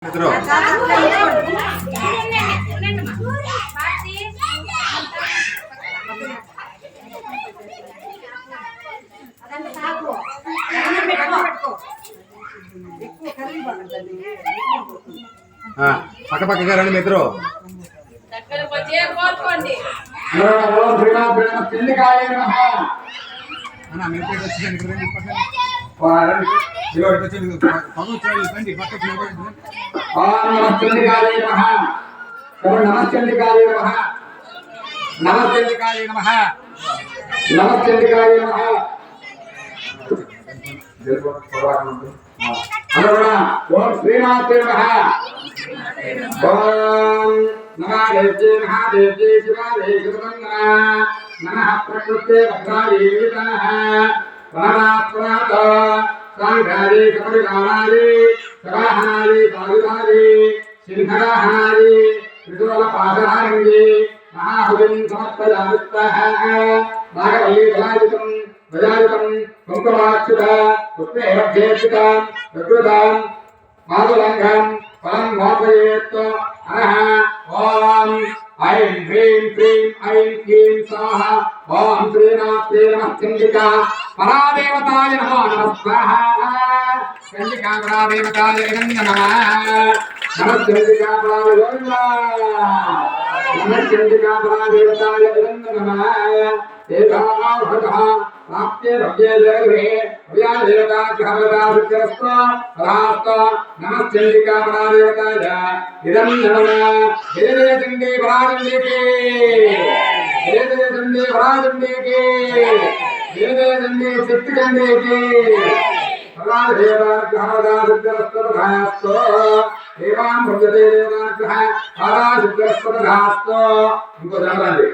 मित्रों पक्का पक्का రండి मित्रों महादेव्ये शिवादेवी नमः प्रकृते भद्रादेवीतनः वनरात्मनाथ सांघारे कपरिवारारे सवाहनारे साधुधारे सिंहराहनारे त्रिशूलपादहारङ्गे महाहुतिं समर्पयामित्तः नागवल्ली बलायुतं वजायुतं कुङ्कुमाक्षुता पुष्पेभ्येक्षितां प्रकृतां माधुलङ्घं फलं मोपयेत् अनः ॐ ऐं ह्रीं क्लीं ऐं क्लीं स्वाहा ॐ श्रीमात्रे नमः चण्डिका परादेवताय नमो नमः स्वाहा चण्डिका परादेवताय नमः नमः चण्डिका चण्डिका परादेवताय नमः एतावतः प्राप्ते भव्ये जगद्गृहे अव्यादेवता ग्रहवता विद्यस्त्वा परास्त नमः चण्डिका परादेवताय इदं नमः देवे चण्डी पराचण्डी के देवे चण्डी पराचण्डी के देवे चण्डी शक्ति चण्डी के परादेवता ग्रहवता विद्यस्त्वा एवं भव्यते देवानुग्रह पराशुद्धस्त्वा इनको जानते